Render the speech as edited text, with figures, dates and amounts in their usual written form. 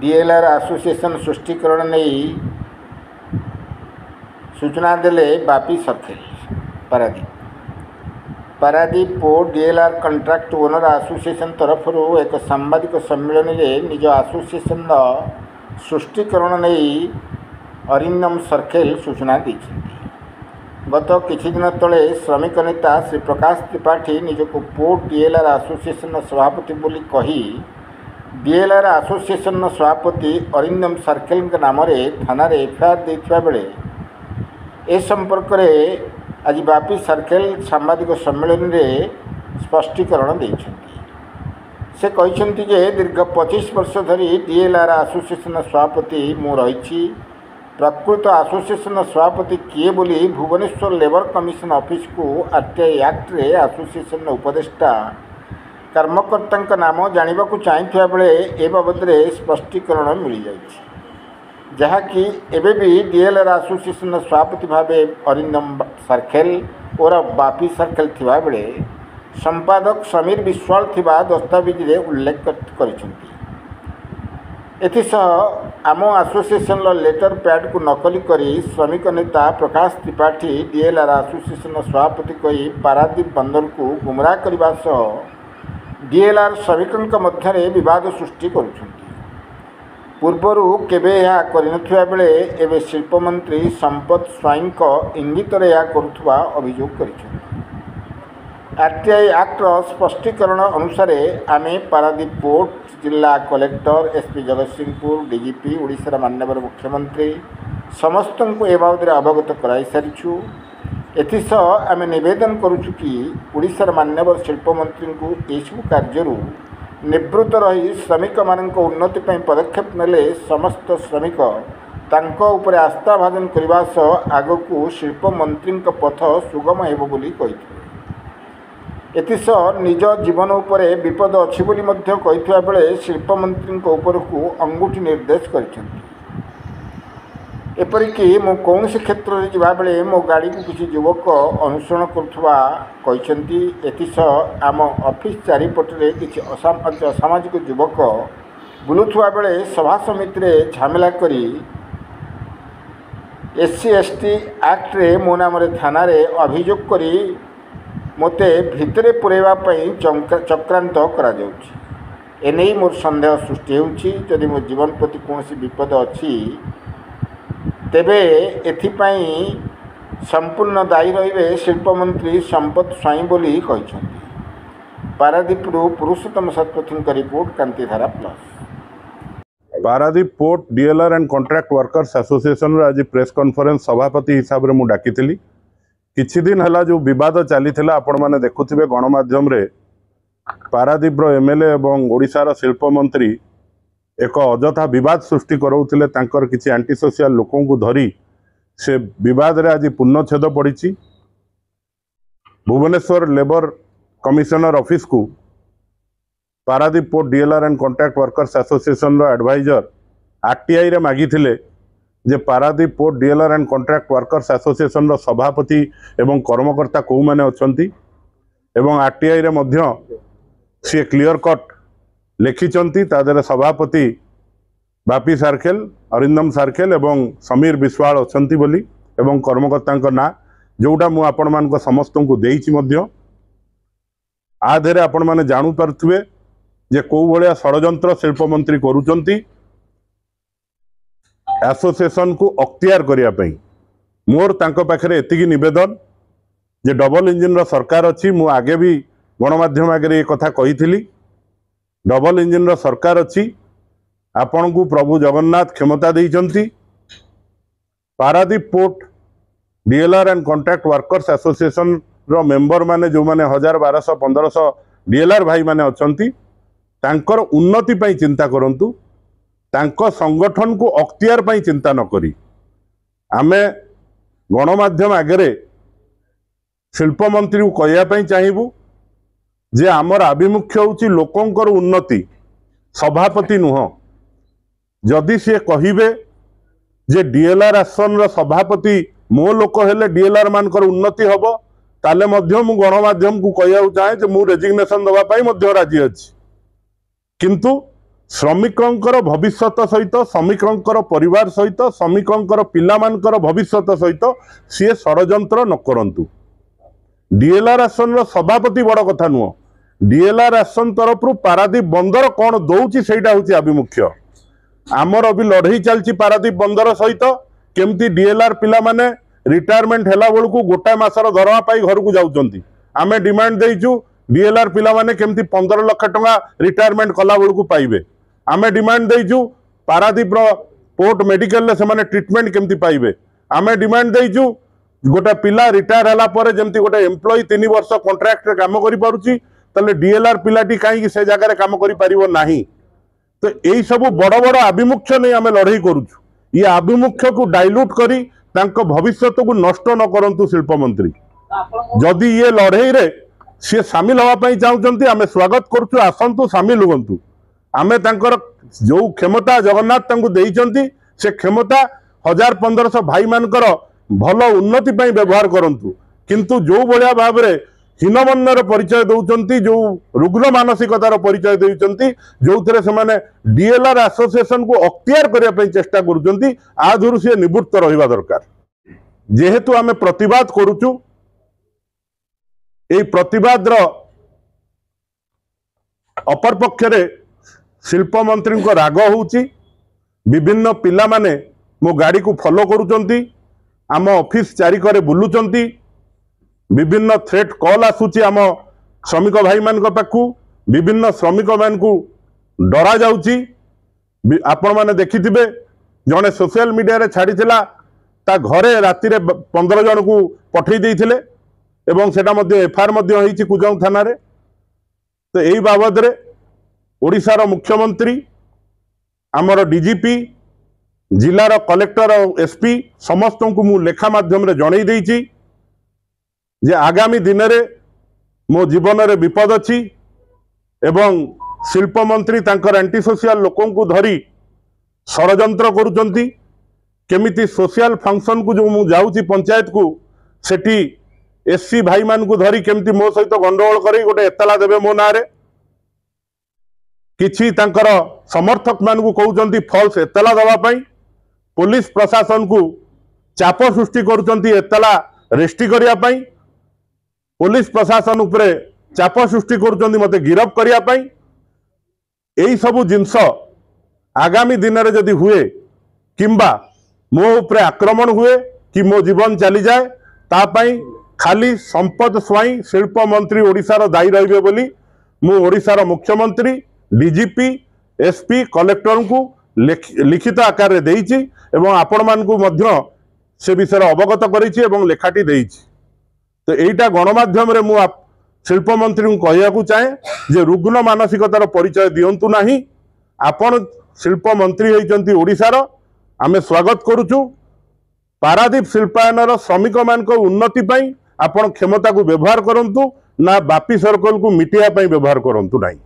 DLR association सृष्टिकरण नहीं सूचना देले Bapi circle Paradip port DLR contract owner association तरफ एक सांबादिक सम्मेलन में निज एसोसिएशन सृष्टिकरण नहीं अरिंदम सर्कल सूचना दी। गत किछि दिन तले श्रमिक नेता Shri Prakash Tripathi निजक port DLR association सभापति बोली कही डीएलआर एसोसिएशन सभापति अरिंदम सर्कल नाम थाना एफआईआर देथिबा बेले ए संपर्क में आज बापी सर्कल सांबादिक सम्मेलन में स्पष्टीकरण देइछन्ति। से कहिछन्ति जे दीर्घ 25 वर्ष धरी डीएलआर एसोसिएशन सभापति मु रहिछि। प्रकृत एसोसिएशन सभापति किए बोली भुवनेश्वर लेबर कमिशन ऑफिस को आरटीआई एक्ट रे एसोसिएशन उपदेष्टा कर्मकर्ता नाम जाना चाहिए बेले ए बाबद स्पष्टीकरण मिल जाए जहाँकि एबे भी डीएलआर एसोसिएशन सभापति भाव अरिंदम सर्कल और बापी सर्कल थिबा बेले संपादक समीर विश्वाल थिबा दस्तावेज रे उल्लेख करिसेंति। एथिसह आम एसोसिएशन लेटर पैड को नकली करी श्रमिक नेता प्रकाश त्रिपाठी डीएलआर एसोसिएशन सभापति कही पारादीप बंदर को गुमराह करने सह डीएलआर श्रमिकों मध्य विवाद सृष्टि करुछन्ति। पूर्वर केबे यह करिनथिबा बेले एबे शिल्प मंत्री संपत स्वाईं इंगित करुवा अभियोग करिछन्ति। आरटीआई एक्ट स्पष्टीकरण अनुसार आमे पारादीप पोर्ट जिला collector SP Jagatsinghpur DGP Odisha माननीय मुख्यमंत्री समस्त को ए बाबद अवगत कराई सारिछु। एथिसह आमे निवेदन करुछु कि ओडिशा माननीय शिल्प मंत्री को एसबु कार्यरू निवृत्त रही श्रमिक मान उन्नति पदक्षेप नेले समस्त श्रमिक तांको उपरे आस्था भाजन करने सह आगकू शिल्प मंत्री पथ सुगम हेबो बोली कहिथिले। एथिसह निज जीवन उपरे विपद अछि बोली मध्य कहिथिबा बेले शिल्प मंत्री उपरकू अंगुठी निर्देश करिसेंति। एपरिकी मो कौन क्षेत्र में जावा बेले मो गाड़ी को किसी युवक अनुसरण करुवा कहते। एथिसह आम ऑफिस चारिपटे किसी असामाजिक युवक बुलुवा बेले सभा समिति रे झमेला करी एससी एसटी एक्ट रे मो नाम थाना रे अभियोग करी मते भितरे पुरेवाई चक्रांत करा जाउछि। एने मोर संदेह सृष्टि होउछि जदि मो जीवन प्रति कौन विपद अच्छी तेबे एथिपाई संपूर्ण दायी रहिबे शिल्प मंत्री संपत स्वाईं बोली कहिसंति। पारादीपरू पुरुषोत्तम शतपथी का report Kantidhara plus. Paradip port DLR and contract workers association आज प्रेस कॉन्फ्रेंस सभापति हिसाब रे मु डाकिथिली। किछि दिन हला जो विवाद चलीथिला आपण माने देखुथिबे गणमाध्यम रे पारादीप रो एमएलए एवं ओडिशा रो शिल्प मंत्री एक अजथा विवाद सृष्टि कराउथिले तांकर किछि एंटी सोशल लोकों को धरी से विवाद रे आज पूर्णछेद पड़ी। भुवनेश्वर लेबर कमिशनर ऑफिस को Paradip port DLR and contract workers association रो एडवाइजर आरटीआई रे मागिथिले जे Paradip port DLR and contract workers association रो सभापति एवं कर्मकर्ता को माने अछंती एवं आरटीआई रे मध्य सी क्लियर कट लिखिंट तादर सभापति बापी सर्कल अरिंदम सर्कल एवं समीर विश्वाल अच्छी बोली एवं कर्मकर्ता ना जोटा मु आपण मान समस्त को देइछि मध्य आधे आपण माने जानु पारुथुबे जे को भलिया षडयंत्र शिल्प मंत्री करूचंती एसोसिएशन को अख्तियार करिया पई। मोर तांको पाखरे एतिकी निवेदन जे डबल इंजिन रो सरकार अछि। मु आगे भी गणमाध्यम आगे ये कथा कही डबल इंजिन रो सरकार अच्छी आपण को प्रभु जगन्नाथ क्षमता देइचंती। Paradip port DLR and contract workers association रो मेंबर माने जो माने 1000 1200 1500 डीएलआर भाई माने अछंती तांकर उन्नति पई चिंता करंतु तांको संगठन को अख्तियार पई चिंता न करी आमे गणमाध्यम आगे शिल्प मंत्री को कहवाई चाहबू जे आमर आभिमुख्य हूँ लोकंकर उन्नति सभापति नुह जदि सी कहिबे जे डीएलआर आसन सभापति मो लोक हेले डीएलआर मानकर उन्नति हम ताले मध्य मु गणमाध्यम को कहवा चाहे जे मु रेजिग्नेशन दवापाई मध्य राजी अच्छी किंतु श्रमिकंकर भविष्यत सहित श्रमिकंकर परिवार सहित श्रमिकंकर पिलामानकर भविष्यत सहित सी षड़यंत्र न करंतु डीएलआर आसन सभापति बड़ कथा नुह डीएलआर आसन तरफ पारादीप बंदर कौन दौची सेटा हूँ आभिमुख्य आमर भी लड़ई चलती पारादीप बंदर सहित केमती डीएलआर पिला माने रिटायरमेंट हैला बेलू गोटाए मासर दरमा पाई घर को जाउचंती आमे डिमांड देइचु डीएलआर पिला माने केमती 15 लाख टंका रिटायरमेंट कला बेलू पाइबे आमे डिमांड देइचु पारादीप पोर्ट मेडिकल से माने ट्रीटमेंट केमती पाइबे आमे डिमांड देइचु गोटे पिला रिटायर हैला परे जेमती गोटे एम्प्लॉय 3 वर्ष कॉन्ट्रैक्ट रे काम करि पारुची तले डीएलआर पिलाटी काई से जगह काम करि परिबो नाही तो यही सब बड़ बड़ आभिमुख्य नहीं आम लड़ई करुचु ये आभिमुख्य को डाइल्यूट करी तांको भविष्य को नष्ट न करंतु शिल्प मंत्री जदि ये लड़ई रे सी सामिल होगा चाहते आम स्वागत करुचु आसतु सामिल हुंतु आम तांकर जो क्षमता जगन्नाथ तांको देइचंती से क्षमता 1000-1500 भाई मानकर भल उन्नति ପାଇଁ व्यवहार करंतु किंतु जो भलिया भाव रे हीनमन्यर परिचय दौरान जो रुग्ण मानसिकतार परिचय दौरान जो थे से डीएलआर एसोसिएशन को अख्तियार करने चेष्टा करूँ सी निवृत्त रहा दरकार जेहेतु आम प्रतिवाद करुचु ये प्रतिवाद अपर पक्षरे शिल्प मंत्री को राग होउची विभिन्न पिला माने मो गाड़ी को फॉलो करुचंती आम ऑफिस चारिकरे बुलुचंती विभिन्न थ्रेट कॉल आसूची आम श्रमिक भाई मान पाखु विभिन्न श्रमिक मान को डरा जाउची आपण माने देखिथिबे जने सोशल मीडिया रे छाड़ीथिला ता घरे राति रे 15 जन को पठेई देइथिले एवं सेटा मध्ये एफआईआर मध्ये होईची कुजाऊ थाना रे तो एई बाबद रे ओडिसा रो मुख्यमंत्री आमर डीजीपी जिलार कलेक्टर और एसपी समस्त को मु लेखा माध्यम रे जणई देइची जे आगामी दिन रे मो जीवन रे विपद अच्छी एवं शिल्प मंत्री तांकर एंटी सोशल लोकों को धरी षड़यंत्र करुचंती केमिति सोशल फंक्शन को जो मु जाउची पंचायत को सेठी एससी भाई मान को धरी केमिति मो सहित गंडगोल करी गोटे एतला देबे मो नारे किछि तांकर समर्थक मान को कहउचंती फॉल्स एतला दवा पई पुलिस प्रशासन को चाप सृष्टि करुचंती एतला रेस्टी करिया पई पुलिस प्रशासन उपरे चाप सृष्टि करुचंती मते गिरफ करिया पई एई सबु जिंस आगामी दिन रे जदि हुए किंबा मो उपरे आक्रमण हुए कि मो जीवन चली जाए ता पई खाली संपद स्वाई शिल्प मंत्री ओडिशार दायी रहिबे बोली मु ओडिशार मुख्यमंत्री डीजीपी एसपी कलेक्टर को लिखित आकार रे देइची एवं आपण मान को मध्य से विषय अवगत करिछि एवं लेखाटी देइछि तो यहीटा गणमाध्यम रे मु शिल्प मंत्री को कहया चाहे जे रुग्ण मानसिकतार परिचय दियंतु नाही आपण शिल्प मंत्री होइचंती ओडिशार आमे स्वागत करुचु पारादीप शिल्पायनर श्रमिक मान उन्नति पई आपण क्षमता को व्यवहार करंतु ना बापी सर्कल को मिटिया पई व्यवहार करंतु नाही।